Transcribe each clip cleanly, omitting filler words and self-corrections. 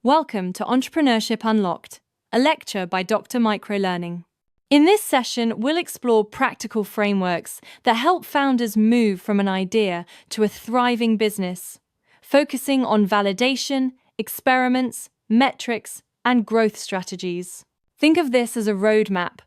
Welcome to Entrepreneurship Unlocked, a lecture by Dr. Microlearning. In this session, we'll explore practical frameworks that help founders move from an idea to a thriving business, focusing on validation, experiments, metrics, and growth strategies. Think of this as a roadmap.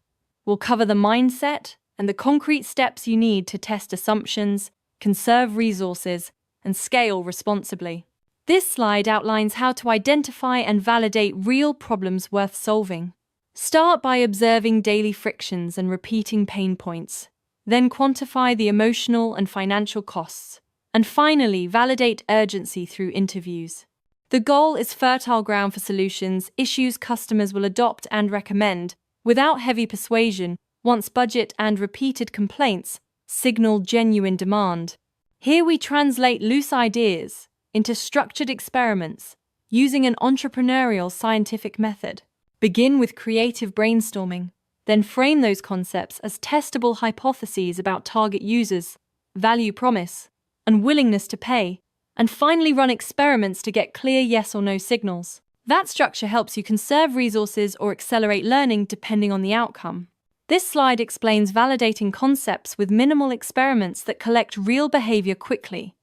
We'll cover the mindset and the concrete steps you need to test assumptions, conserve resources, and scale responsibly. This slide outlines how to identify and validate real problems worth solving. Start by observing daily frictions and repeating pain points. Then quantify the emotional and financial costs. And finally, validate urgency through interviews. The goal is fertile ground for solutions, issues customers will adopt and recommend, without heavy persuasion, once budget and repeated complaints signal genuine demand. Here we translate loose ideas into structured experiments using an entrepreneurial scientific method. Begin with creative brainstorming, then frame those concepts as testable hypotheses about target users, value promise, and willingness to pay, and finally run experiments to get clear yes or no signals. That structure helps you conserve resources or accelerate learning depending on the outcome. This slide explains validating concepts with minimal experiments that collect real behavior quickly.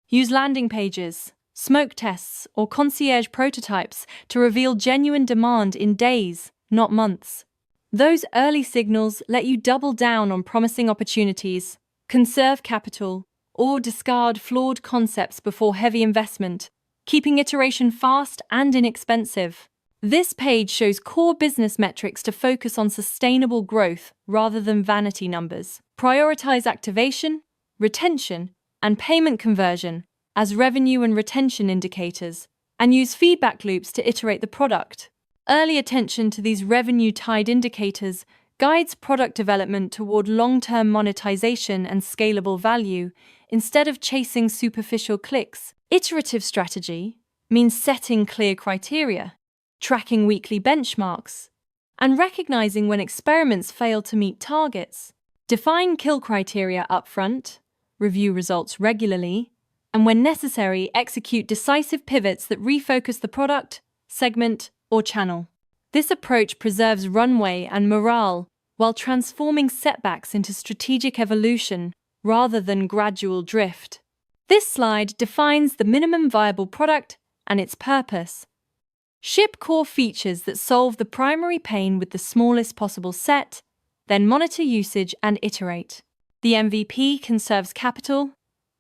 Use landing pages, smoke tests, or concierge prototypes to reveal genuine demand in days, not months. Those early signals let you double down on promising opportunities, conserve capital, or discard flawed concepts before heavy investment, keeping iteration fast and inexpensive. This page shows core business metrics to focus on sustainable growth rather than vanity numbers. Prioritize activation, retention, and payment conversion as revenue and retention indicators, and use feedback loops to iterate the product. Early attention to these revenue-tied indicators guides product development toward long-term monetization and scalable value instead of chasing superficial clicks. Iterative strategy means setting clear criteria, tracking weekly benchmarks, and recognizing when experiments fail to meet targets. Define kill criteria upfront, review results regularly, and when necessary, execute decisive pivots that refocus the product, segment, or channel. This approach preserves runway and morale while transforming setbacks into strategic evolution rather than gradual drift. This slide defines the minimum viable product and its purpose. Ship core features that solve the primary pain with the smallest possible set, then monitor usage and iterate. The MVP conserves capital,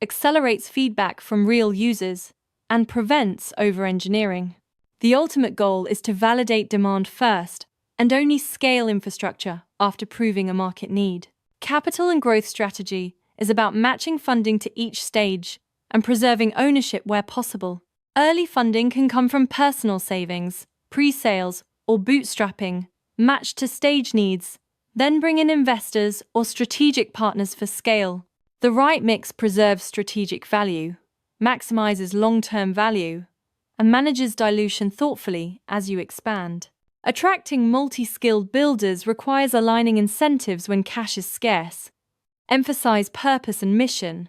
accelerates feedback from real users, and prevents over-engineering. The ultimate goal is to validate demand first and only scale infrastructure after proving a market need. Capital and growth strategy is about matching funding to each stage and preserving ownership where possible. Early funding can come from personal savings, pre-sales, or bootstrapping, matched to stage needs. Then bring in investors or strategic partners for scale. The right mix preserves strategic value, maximizes long-term value, and manages dilution thoughtfully as you expand. Attracting multi-skilled builders requires aligning incentives when cash is scarce. Emphasize purpose and mission,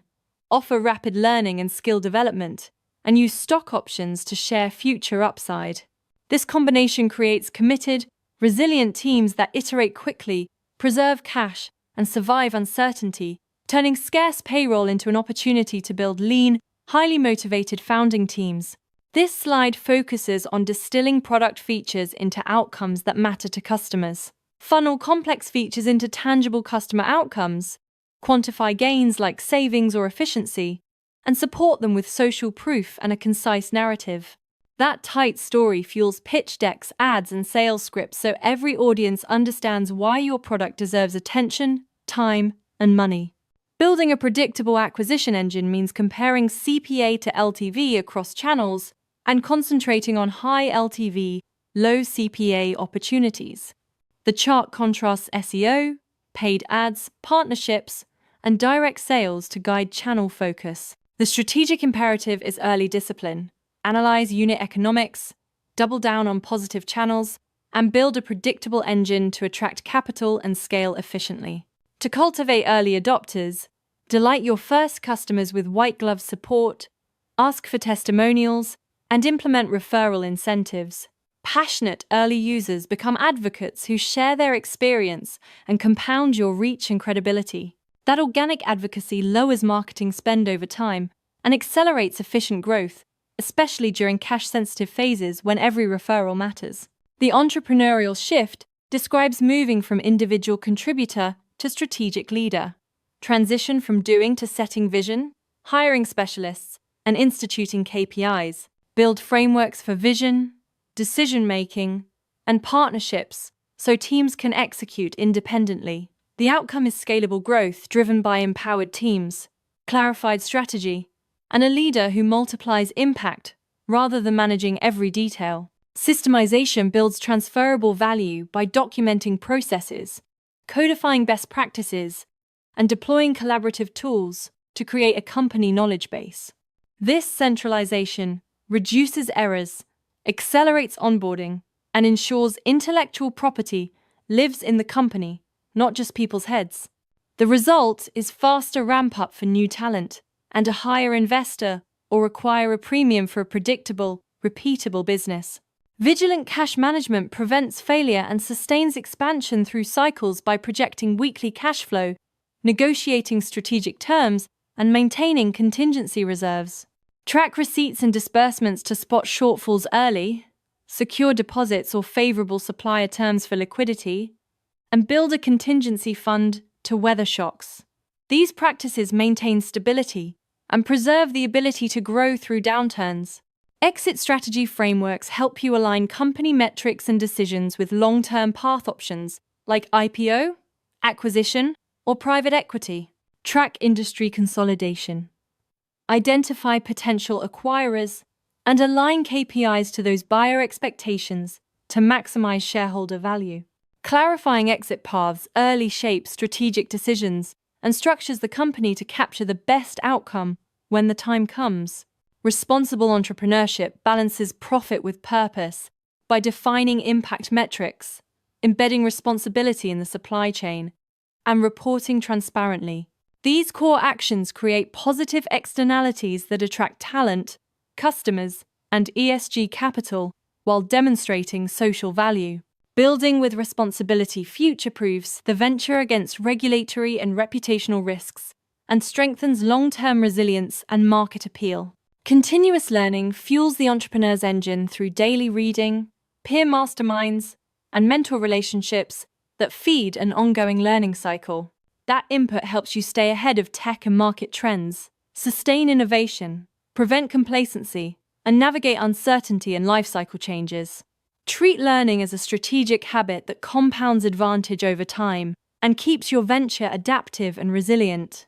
offer rapid learning and skill development, and use stock options to share future upside. This combination creates committed, resilient teams that iterate quickly, preserve cash, and survive uncertainty, turning scarce payroll into an opportunity to build lean, highly motivated founding teams. This slide focuses on distilling product features into outcomes that matter to customers. Funnel complex features into tangible customer outcomes, quantify gains like savings or efficiency, and support them with social proof and a concise narrative. That tight story fuels pitch decks, ads, and sales scripts so every audience understands why your product deserves attention, time, and money. Building a predictable acquisition engine means comparing CPA to LTV across channels and concentrating on high LTV, low CPA opportunities. The chart contrasts SEO, paid ads, partnerships, and direct sales to guide channel focus. The strategic imperative is early discipline. Analyze unit economics, double down on positive channels, and build a predictable engine to attract capital and scale efficiently. To cultivate early adopters, delight your first customers with white glove support, ask for testimonials, and implement referral incentives. Passionate early users become advocates who share their experience and compound your reach and credibility. That organic advocacy lowers marketing spend over time and accelerates efficient growth, especially during cash-sensitive phases when every referral matters. The entrepreneurial shift describes moving from individual contributor to strategic leader. Transition from doing to setting vision, hiring specialists, and instituting KPIs. Build frameworks for vision, decision-making, and partnerships so teams can execute independently. The outcome is scalable growth driven by empowered teams, clarified strategy, and a leader who multiplies impact rather than managing every detail. Systemization builds transferable value by documenting processes, codifying best practices, and deploying collaborative tools to create a company knowledge base. This centralization reduces errors, accelerates onboarding, and ensures intellectual property lives in the company, not just people's heads. The result is faster ramp-up for new talent and a higher investor or require a premium for a predictable, repeatable business. Vigilant cash management prevents failure and sustains expansion through cycles by projecting weekly cash flow, negotiating strategic terms, and maintaining contingency reserves. Track receipts and disbursements to spot shortfalls early, secure deposits or favorable supplier terms for liquidity, and build a contingency fund to weather shocks. These practices maintain stability and preserve the ability to grow through downturns. Exit strategy frameworks help you align company metrics and decisions with long-term path options like IPO, acquisition, or private equity. Track industry consolidation. Identify potential acquirers and align KPIs to those buyer expectations to maximize shareholder value. Clarifying exit paths early shapes strategic decisions and structures the company to capture the best outcome when the time comes. Responsible entrepreneurship balances profit with purpose by defining impact metrics, embedding responsibility in the supply chain, and reporting transparently. These core actions create positive externalities that attract talent, customers, and ESG capital while demonstrating social value. Building with responsibility future-proofs the venture against regulatory and reputational risks and strengthens long-term resilience and market appeal. Continuous learning fuels the entrepreneur's engine through daily reading, peer masterminds, and mentor relationships that feed an ongoing learning cycle. That input helps you stay ahead of tech and market trends, sustain innovation, prevent complacency, and navigate uncertainty and life cycle changes. Treat learning as a strategic habit that compounds advantage over time and keeps your venture adaptive and resilient.